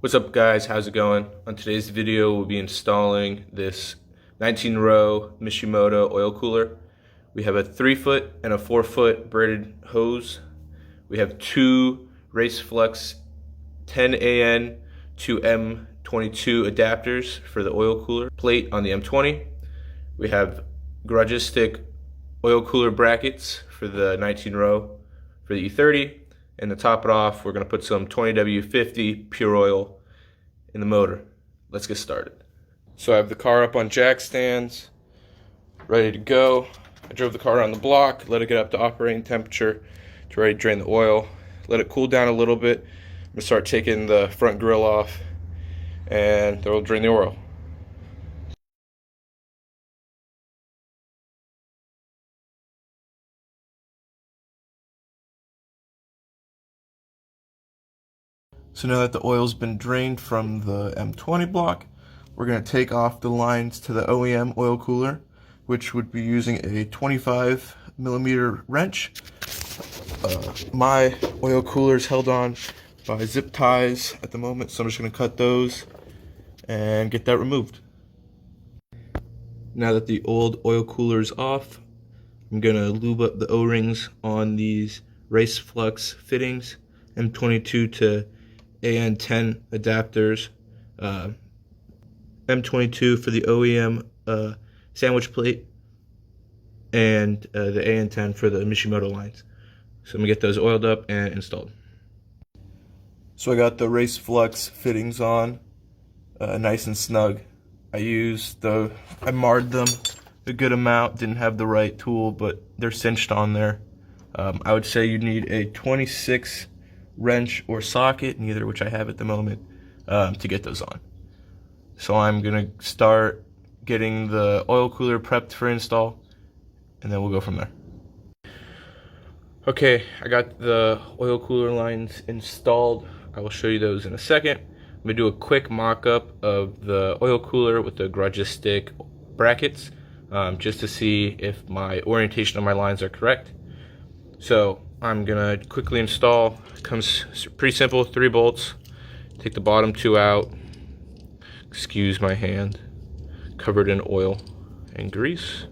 What's up guys, how's it going? On today's video we'll be installing this 19-row Mishimoto oil cooler. We have a 3-foot and a 4-foot braided hose. We have two race flux 10AN to M22 adapters for the oil cooler plate on the M20. We have Garagistic oil cooler brackets for the 19-row for the E30. And to top it off, we're going to put some 20W50 pure oil in the motor. Let's get started. So I have the car up on jack stands, ready to go. I drove the car around the block, let it get up to operating temperature, to ready to drain the oil. Let it cool down a little bit. I'm going to start taking the front grill off, and then we'll drain the oil. So now that the oil's been drained from the M20 block, we're going to take off the lines to the OEM oil cooler, which would be using a 25mm wrench. My oil cooler is held on by zip ties at the moment, so I'm just going to cut those and get that removed. Now that the old oil cooler is off, I'm going to lube up the O-rings on these race flux fittings, M22 to AN10 adapters, M22 for the OEM sandwich plate, and the AN10 for the Mishimoto lines. So I'm going to get those oiled up and installed. So I got the race flux fittings on, nice and snug. I marred them a good amount, didn't have the right tool, but they're cinched on there. I would say you need a 26 wrench or socket, neither of which I have at the moment, to get those on. So I'm gonna start getting the oil cooler prepped for install, and then we'll go from there. Okay, I got the oil cooler lines installed. I will show you those in a second. I'm gonna do a quick mock-up of the oil cooler with the Garagistic brackets, just to see if my orientation of my lines are correct. So I'm gonna quickly install. It comes pretty simple, 3 bolts. Take the bottom 2 out. Excuse my hand, covered in oil and grease.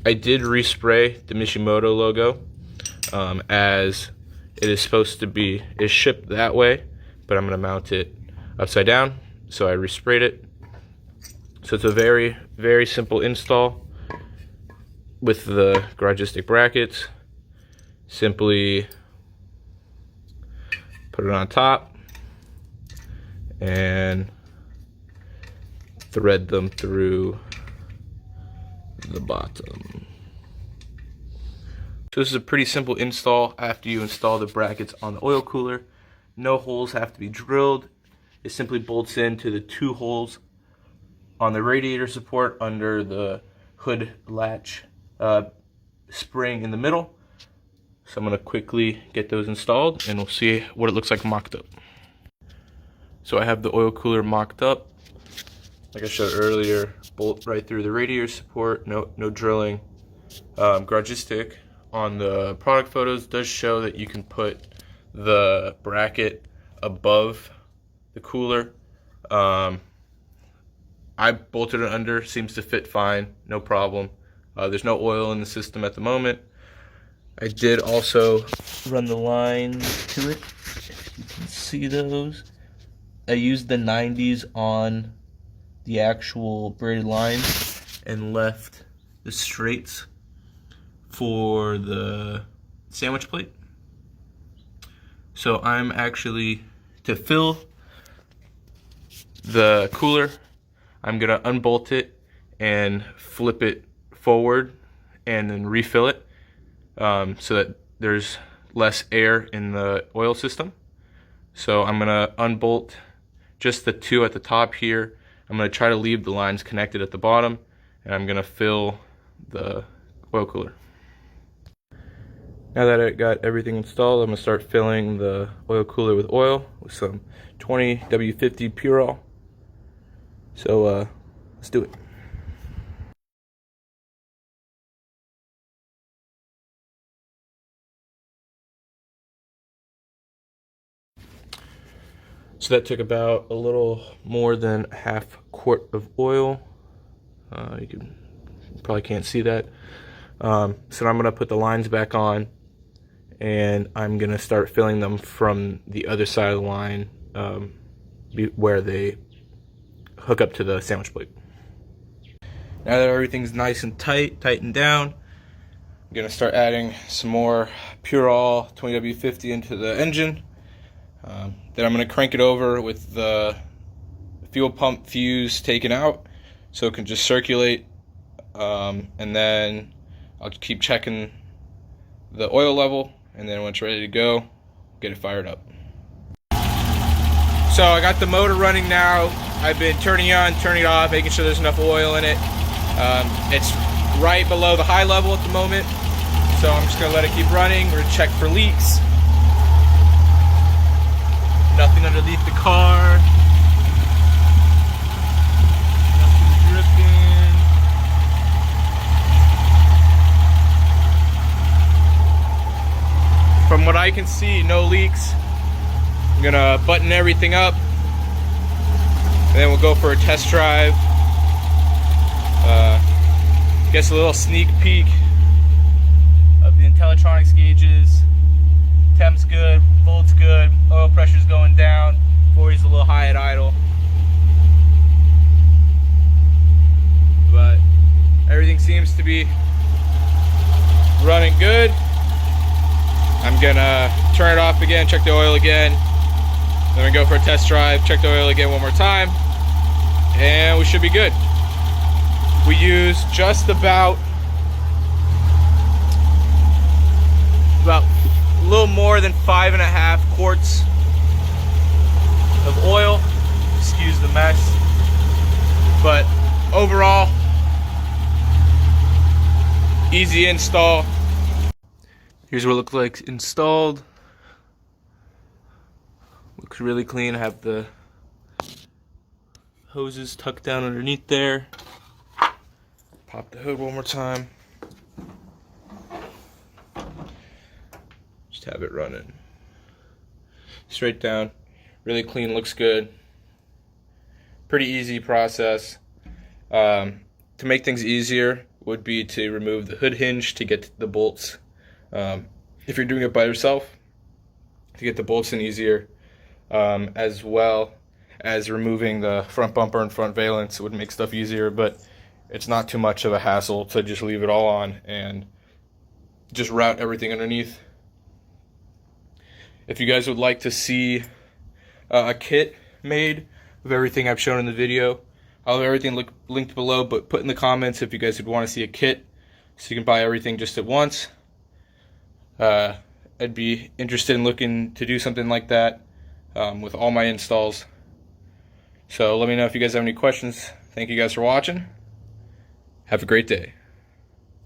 I did respray the Mishimoto logo, as it is supposed to be shipped that way, but I'm gonna mount it upside down, so I resprayed it. So it's a very, very simple install with the Garagistic brackets. Simply put it on top and thread them through the bottom. So this is a pretty simple install after you install the brackets on the oil cooler. No holes have to be drilled. It simply bolts into the 2 holes on the radiator support under the hood latch spring in the middle. So I'm going to quickly get those installed and we'll see what it looks like mocked up. So I have the oil cooler mocked up. Like I showed earlier, bolt right through the radiator support, no drilling. Garagistic on the product photos does show that you can put the bracket above the cooler. I bolted it under, seems to fit fine, no problem. There's no oil in the system at the moment. I did also run the line to it, if you can see those. I used the 90s on the actual braided lines and left the straights for the sandwich plate. So I'm actually, to fill the cooler, I'm gonna unbolt it and flip it forward and then refill it, so that there's less air in the oil system. So I'm gonna unbolt just the 2 at the top here. I'm gonna try to leave the lines connected at the bottom, and I'm gonna fill the oil cooler. Now that I got everything installed, I'm gonna start filling the oil cooler with oil with some 20W50 pure oil. So let's do it. So that took about a little more than half quart of oil. You probably can't see that. So I'm gonna put the lines back on, and I'm gonna start filling them from the other side of the line, where they hook up to the sandwich plate. Now that everything's nice and tightened down, I'm gonna start adding some more Purell 20W50 into the engine. Then I'm gonna crank it over with the fuel pump fuse taken out so it can just circulate, and then I'll keep checking the oil level, and then when it's ready to go, get it fired up. So I got the motor running now. I've been turning it on, turning it off, making sure there's enough oil in it. It's right below the high level at the moment, so I'm just gonna let it keep running. We're gonna check for leaks. Nothing underneath the car. Nothing dripping. From what I can see, no leaks. I'm gonna button everything up, and then we'll go for a test drive. Guess a little sneak peek of the Intellitronics gauges. Temp's good, volt's good, oil pressure's going down, 40's a little high at idle. But everything seems to be running good. I'm gonna turn it off again, check the oil again. Then we go for a test drive, check the oil again one more time, and we should be good. We use just about a little more than 5.5 quarts of oil. Excuse the mess. But overall, easy install. Here's what it looks like installed. Looks really clean. I have the hoses tucked down underneath there. Pop the hood one more time. Just have it running straight down. Really clean, looks good. Pretty easy process. To make things easier would be to remove the hood hinge to get the bolts. If you're doing it by yourself, to get the bolts in easier, as well as removing the front bumper and front valence would make stuff easier, but it's not too much of a hassle to just leave it all on and just route everything underneath. If you guys would like to see a kit made of everything I've shown in the video, I'll have everything linked below, but put in the comments if you guys would want to see a kit so you can buy everything just at once. I'd be interested in looking to do something like that with all my installs. So let me know if you guys have any questions. Thank you guys for watching. Have a great day.